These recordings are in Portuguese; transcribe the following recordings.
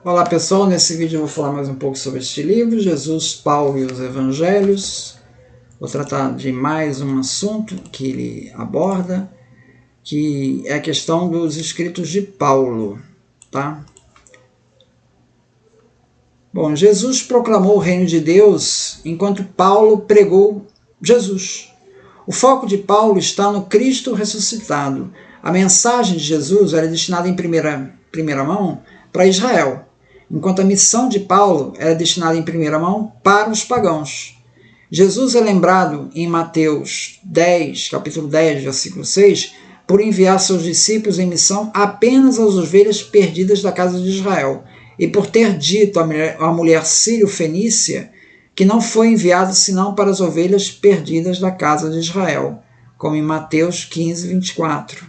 Olá pessoal, nesse vídeo eu vou falar mais um pouco sobre este livro, Jesus, Paulo e os Evangelhos. Vou tratar de mais um assunto que ele aborda, que é a questão dos escritos de Paulo, tá? Bom, Jesus proclamou o reino de Deus enquanto Paulo pregou Jesus. O foco de Paulo está no Cristo ressuscitado. A mensagem de Jesus era destinada em primeira mão para Israel, enquanto a missão de Paulo era destinada em primeira mão para os pagãos. Jesus é lembrado em Mateus 10, capítulo 10, versículo 6, por enviar seus discípulos em missão apenas às ovelhas perdidas da casa de Israel, e por ter dito à mulher sírio-fenícia que não foi enviado senão para as ovelhas perdidas da casa de Israel, como em Mateus 15, 24.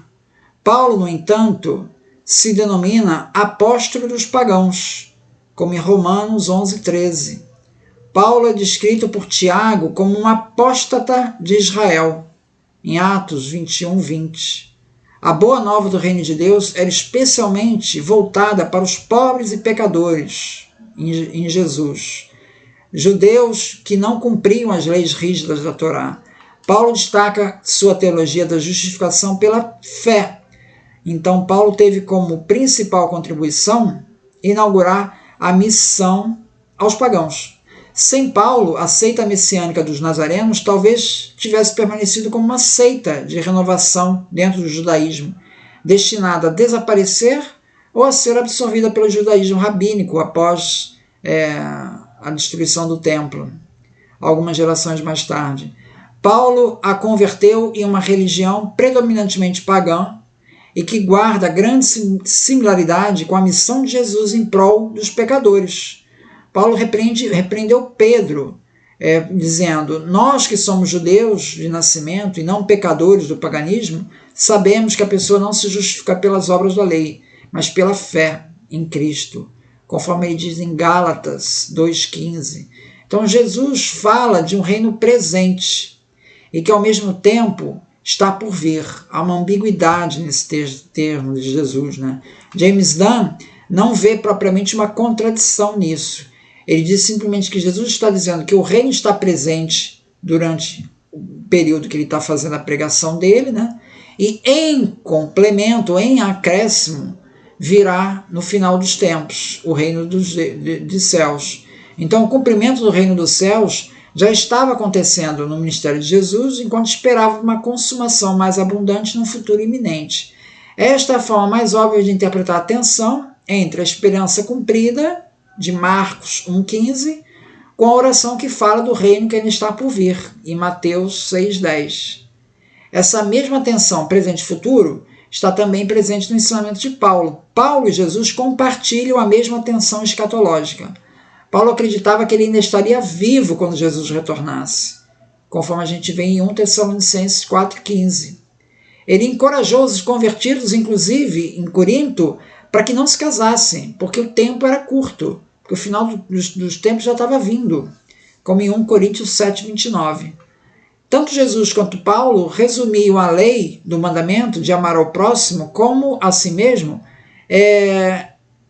Paulo, no entanto, se denomina apóstolo dos pagãos, como em Romanos 11, 13. Paulo é descrito por Tiago como um apóstata de Israel, em Atos 21, 20. A boa nova do reino de Deus era especialmente voltada para os pobres e pecadores em Jesus, judeus que não cumpriam as leis rígidas da Torá. Paulo destaca sua teologia da justificação pela fé. Então, Paulo teve como principal contribuição inaugurar a missão aos pagãos. Sem Paulo, a seita messiânica dos nazarenos talvez tivesse permanecido como uma seita de renovação dentro do judaísmo, destinada a desaparecer ou a ser absorvida pelo judaísmo rabínico após a destruição do templo, algumas gerações mais tarde. Paulo a converteu em uma religião predominantemente pagã, e que guarda grande similaridade com a missão de Jesus em prol dos pecadores. Paulo repreendeu Pedro, dizendo: nós que somos judeus de nascimento e não pecadores do paganismo, sabemos que a pessoa não se justifica pelas obras da lei, mas pela fé em Cristo, conforme ele diz em Gálatas 2,15. Então Jesus fala de um reino presente e que ao mesmo tempo está por vir. Há uma ambiguidade nesse termo de Jesus, né? James Dunn não vê propriamente uma contradição nisso. Ele diz simplesmente que Jesus está dizendo que o reino está presente durante o período que ele está fazendo a pregação dele, né? E em complemento, em acréscimo, virá no final dos tempos o reino dos céus. Então o cumprimento do reino dos céus já estava acontecendo no ministério de Jesus, enquanto esperava uma consumação mais abundante no futuro iminente. Esta é a forma mais óbvia de interpretar a tensão entre a esperança cumprida, de Marcos 1,15, com a oração que fala do reino que ainda está por vir, em Mateus 6,10. Essa mesma tensão presente e futuro está também presente no ensinamento de Paulo. Paulo e Jesus compartilham a mesma tensão escatológica. Paulo acreditava que ele ainda estaria vivo quando Jesus retornasse, conforme a gente vê em 1 Tessalonicenses 4,15. Ele encorajou os convertidos, inclusive em Corinto, para que não se casassem, porque o tempo era curto, porque o final dos tempos já estava vindo, como em 1 Coríntios 7,29. Tanto Jesus quanto Paulo resumiam a lei do mandamento de amar ao próximo como a si mesmo,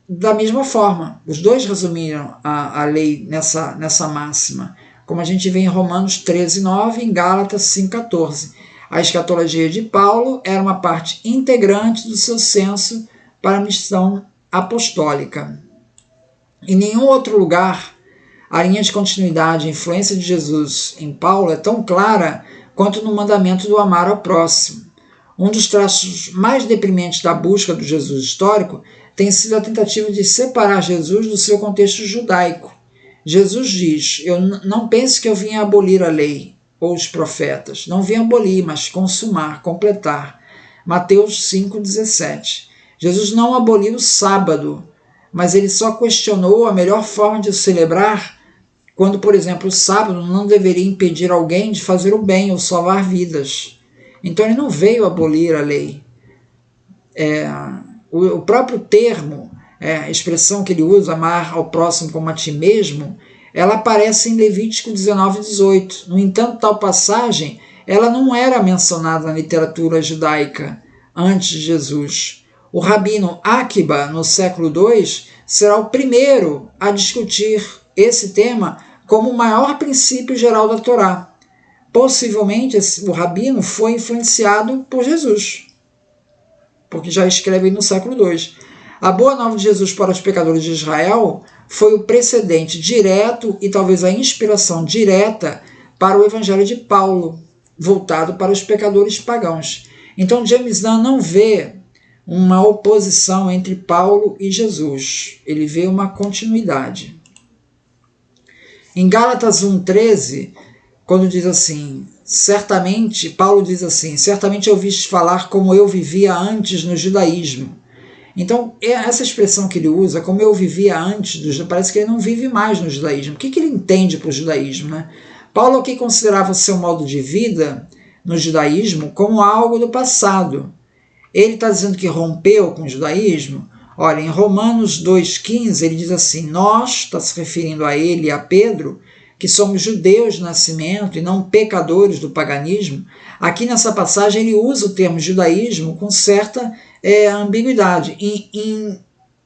da mesma forma. Os dois resumiram a lei nessa máxima, como a gente vê em Romanos 13,9 e em Gálatas 5,14. A escatologia de Paulo era uma parte integrante do seu senso para a missão apostólica. Em nenhum outro lugar, a linha de continuidade e influência de Jesus em Paulo é tão clara quanto no mandamento do amar ao próximo. Um dos traços mais deprimentes da busca do Jesus histórico tem sido a tentativa de separar Jesus do seu contexto judaico. Jesus diz: eu não pense que eu vim abolir a lei ou os profetas. Não vim abolir, mas consumar, completar. Mateus 5,17. Jesus não aboliu o sábado, mas ele só questionou a melhor forma de celebrar quando, por exemplo, o sábado não deveria impedir alguém de fazer o bem ou salvar vidas. Então ele não veio abolir a lei. O próprio termo, a expressão que ele usa, amar ao próximo como a ti mesmo, ela aparece em Levítico 19:18. No entanto, tal passagem ela não era mencionada na literatura judaica antes de Jesus. O rabino Akiba, no século II, será o primeiro a discutir esse tema como o maior princípio geral da Torá. Possivelmente o rabino foi influenciado por Jesus, porque já escreve no século II. A boa nova de Jesus para os pecadores de Israel foi o precedente direto e talvez a inspiração direta para o evangelho de Paulo, voltado para os pecadores pagãos. Então James Dunn não vê uma oposição entre Paulo e Jesus, ele vê uma continuidade. Em Gálatas 1,13, quando diz assim, certamente, Paulo diz assim, certamente ouviste falar como eu vivia antes no judaísmo. Então, essa expressão que ele usa, como eu vivia antes do judaísmo, parece que ele não vive mais no judaísmo. O que ele entende por judaísmo, né? Paulo aqui considerava o seu modo de vida no judaísmo como algo do passado. Ele está dizendo que rompeu com o judaísmo. Olha, em Romanos 2,15 ele diz assim, nós, está se referindo a ele e a Pedro, que somos judeus de nascimento e não pecadores do paganismo. Aqui nessa passagem ele usa o termo judaísmo com certa ambiguidade.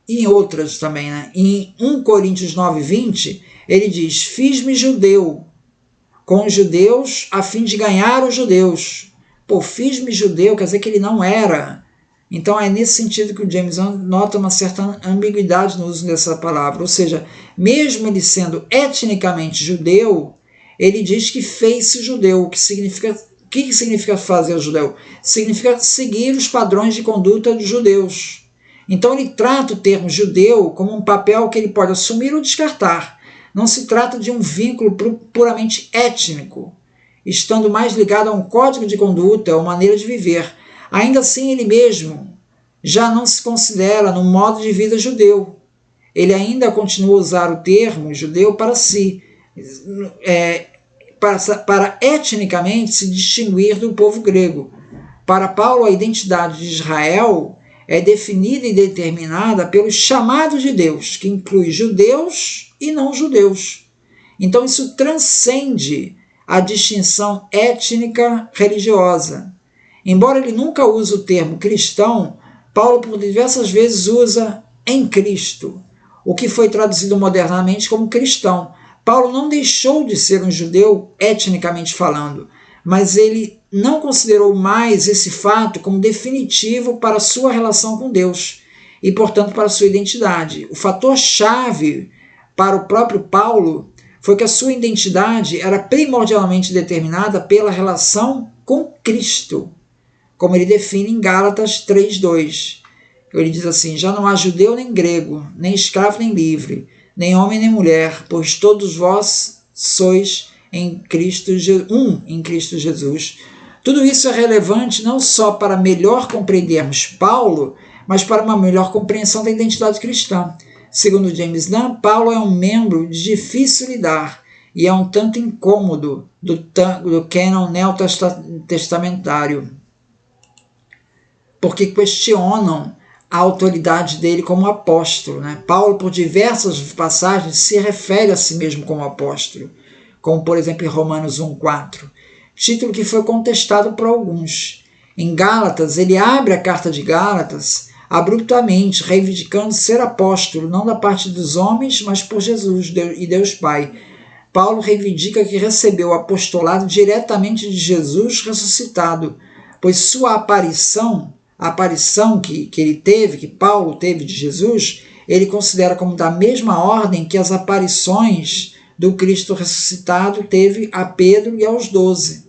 Em outras também, né? Em 1 Coríntios 9,20 ele diz, fiz-me judeu com os judeus a fim de ganhar os judeus. Pô, fiz-me judeu, quer dizer que ele não era. Então é nesse sentido que o James nota uma certa ambiguidade no uso dessa palavra. Ou seja, mesmo ele sendo etnicamente judeu, ele diz que fez-se judeu. O que significa fazer o judeu? Significa seguir os padrões de conduta dos judeus. Então ele trata o termo judeu como um papel que ele pode assumir ou descartar. Não se trata de um vínculo puramente étnico, estando mais ligado a um código de conduta ou maneira de viver. Ainda assim, ele mesmo já não se considera no modo de vida judeu. Ele ainda continua a usar o termo judeu para si, para etnicamente se distinguir do povo grego. Para Paulo, a identidade de Israel é definida e determinada pelo chamado de Deus, que inclui judeus e não judeus. Então isso transcende a distinção étnica religiosa. Embora ele nunca use o termo cristão, Paulo por diversas vezes usa em Cristo, o que foi traduzido modernamente como cristão. Paulo não deixou de ser um judeu etnicamente falando, mas ele não considerou mais esse fato como definitivo para a sua relação com Deus e, portanto, para a sua identidade. O fator-chave para o próprio Paulo foi que a sua identidade era primordialmente determinada pela relação com Cristo, como ele define em Gálatas 3,2. Ele diz assim, já não há judeu nem grego, nem escravo nem livre, nem homem nem mulher, pois todos vós sois em Cristo Jesus. Tudo isso é relevante não só para melhor compreendermos Paulo, mas para uma melhor compreensão da identidade cristã. Segundo James Dunn, Paulo é um membro de difícil lidar e é um tanto incômodo do cânon neotestamentário, porque questionam a autoridade dele como apóstolo, né? Paulo, por diversas passagens, se refere a si mesmo como apóstolo, como por exemplo em Romanos 1,4, título que foi contestado por alguns. Em Gálatas, ele abre a carta de Gálatas abruptamente, reivindicando ser apóstolo, não da parte dos homens, mas por Jesus e Deus Pai. Paulo reivindica que recebeu o apostolado diretamente de Jesus ressuscitado, pois sua aparição, a aparição que ele teve, que Paulo teve de Jesus, ele considera como da mesma ordem que as aparições do Cristo ressuscitado teve a Pedro e aos 12,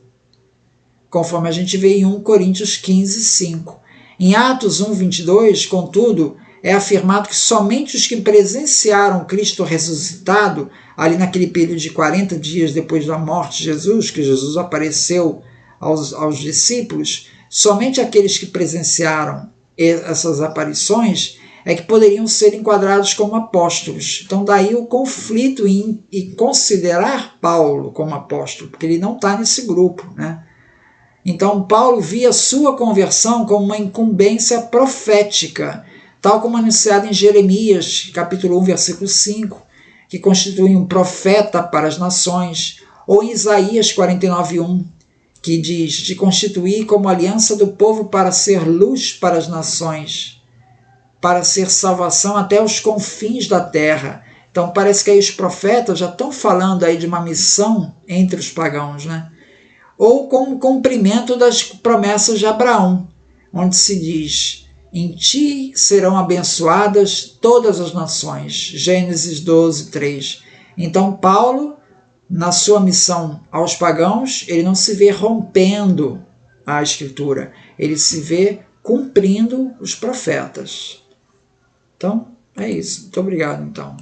conforme a gente vê em 1 Coríntios 15:5. Em Atos 1:22, contudo, é afirmado que somente os que presenciaram Cristo ressuscitado, ali naquele período de 40 dias depois da morte de Jesus, que Jesus apareceu aos discípulos, somente aqueles que presenciaram essas aparições é que poderiam ser enquadrados como apóstolos. Então daí o conflito em considerar Paulo como apóstolo, porque ele não está nesse grupo, né? Então Paulo via sua conversão como uma incumbência profética, tal como anunciado em Jeremias, capítulo 1, versículo 5, que constitui um profeta para as nações, ou em Isaías 49:1, que diz, de constituir como aliança do povo para ser luz para as nações. para ser salvação até os confins da terra. Então parece que aí os profetas já estão falando aí de uma missão entre os pagãos, né? Ou com o cumprimento das promessas de Abraão, onde se diz: em ti serão abençoadas todas as nações. Gênesis 12, 3. Então Paulo, na sua missão aos pagãos, ele não se vê rompendo a Escritura, ele se vê cumprindo os profetas. Então, é isso. Muito obrigado, então.